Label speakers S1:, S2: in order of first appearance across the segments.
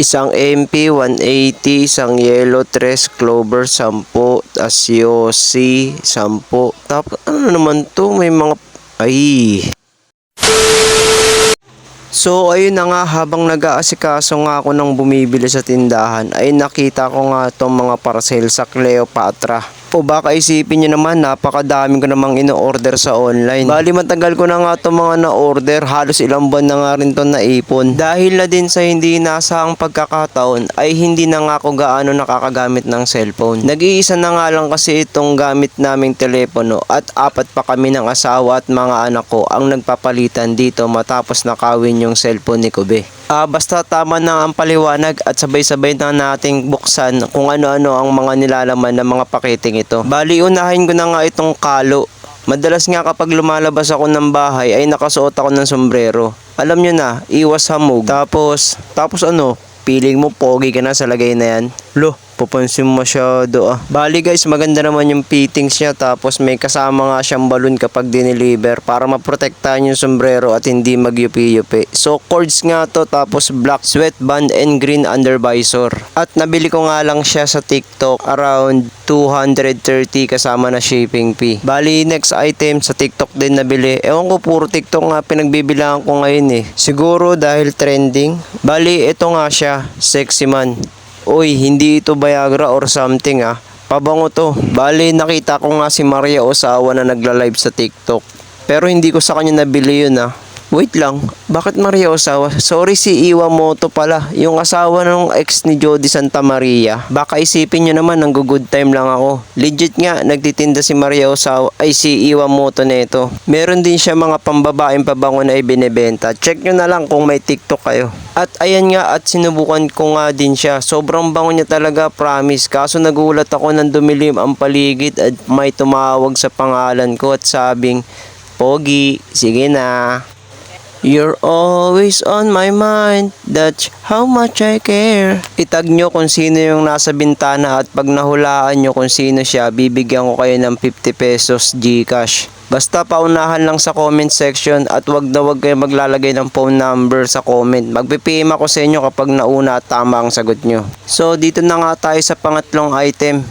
S1: Isang MP 180, isang yellow tres clover 10, Yosi 10. Tapos ano naman to, may mga ay. So ayun na nga, habang nag-aasikaso nga ako ng bumibili sa tindahan ay nakita ko nga itong mga parcel sa Cleopatra. O baka isipin nyo naman, napakadami ko namang ino-order sa online. Bali matagal ko na nga itong mga na-order, halos ilang buwan na nga rin itong naipon. Dahil na din sa hindi nasahang pagkakataon ay hindi na nga ako gaano nakakagamit ng cellphone. Nag-iisa na nga lang kasi itong gamit naming telepono at apat pa kami ng asawa at mga anak ko ang nagpapalitan dito matapos nakawin yung cellphone ni Kube. Basta tama na ang paliwanag at sabay-sabay na nating buksan kung ano-ano ang mga nilalaman ng mga paketing ito. Bali, unahin ko na nga itong kalo. Madalas nga kapag lumalabas ako ng bahay ay nakasuot ako ng sombrero. Alam nyo na, iwas hamog. Tapos ano, feeling mo pogi ka na sa lagay na yan. Lo, papansin masyado ah. Bali guys, maganda naman yung fittings niya, tapos may kasama nga siyang balloon kapag dineliver para maprotektahan yung sombrero at hindi magyupi-yupi. So cords nga to, tapos black sweatband and green undervisor. At nabili ko nga lang siya sa TikTok around 230 kasama na shipping fee. Bali next item sa TikTok din nabili. Ewan ko, puro TikTok nga pinagbibilangan ko ngayon eh. Siguro dahil trending. Bali ito nga siya, sexy man. Uy, hindi ito Viagra or something ah. Pabango to. Bali, nakita ko nga si Maria Osawa na nagla-live sa TikTok. Pero hindi ko sa kanya nabili yun ah. Wait lang, bakit Maria Osawa? Sorry, si Iwamoto pala, yung asawa ng ex ni Jody Santa Maria. Baka isipin nyo naman, nang-good time lang ako. Legit nga, nagtitinda si Maria Osawa, ay si Iwamoto neto. Meron din siya mga pambabaeng pabango na ibinebenta. Check nyo na lang kung may TikTok kayo. At ayan nga, at sinubukan ko nga din siya. Sobrang bango niya talaga, promise. Kaso nagulat ako nang dumilim ang paligid at may tumawag sa pangalan ko at sabing, "Pogi, sige na. You're always on my mind, that's how much I care." Itag nyo kung sino yung nasa bintana at pag nahulaan nyo kung sino siya, bibigyan ko kayo ng 50 pesos GCash. Basta paunahan lang sa comment section at wag na wag kayo maglalagay ng phone number sa comment. Magpipim ako sa inyo kapag nauna at tama ang sagot nyo. So dito na nga tayo sa pangatlong item.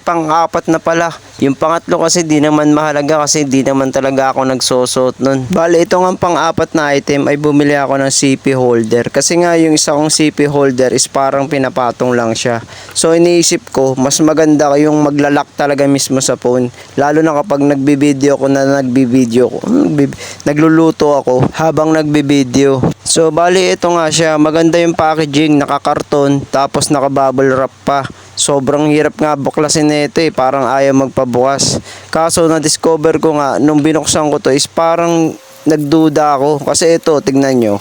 S1: Pang-apat na pala. Yung pangatlo kasi di naman mahalaga kasi di naman talaga ako nagsusot nun. Bale, ito nga pang-apat na item ay bumili ako ng CP holder. Kasi nga yung isa kong CP holder is parang pinapatong lang siya. So iniisip ko, mas maganda yung maglalak talaga mismo sa phone. Lalo na kapag nagbibideo ko nagluluto ako habang nagbibideo. So bali ito nga siya, maganda yung packaging, nakakarton, tapos nakabubble wrap pa. Sobrang hirap nga buklasin nito eh, parang ayaw magpabukas. Kaso na-discover ko nga, nung binuksan ko to is parang nagduda ako. Kasi ito, tignan nyo.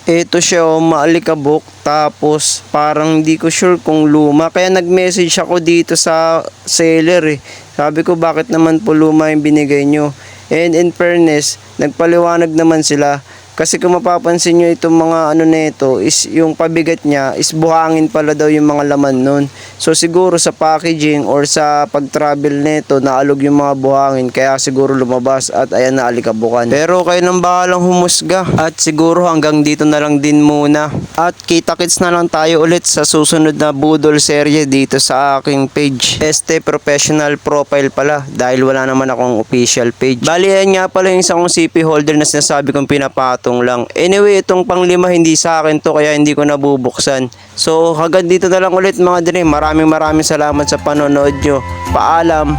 S1: Ito siya oh, maalikabok, tapos parang hindi ko sure kung luma. Kaya nag-message ako dito sa seller eh. Sabi ko, bakit naman po luma yung binigay nyo? And in fairness, nagpaliwanag naman sila. Kasi kung mapapansin nyo itong mga ano nito is yung pabigat niya is buhangin pala daw yung mga laman nun. So siguro sa packaging or sa pag-travel nito naalog yung mga buhangin kaya siguro lumabas at ayan naalikabukan. Pero kayo nang bahalang humusga at siguro hanggang dito na lang din muna. At kita-kits na lang tayo ulit sa susunod na budol serye dito sa aking page. Professional profile pala dahil wala naman akong official page. Bali yan nga pala yung isang CP holder na sinasabi kong pinapato lang. Anyway, itong pang-5 hindi sa akin to kaya hindi ko nabubuksan. So hanggang dito na lang ulit mga dre. Maraming salamat sa panonood nyo. Paalam.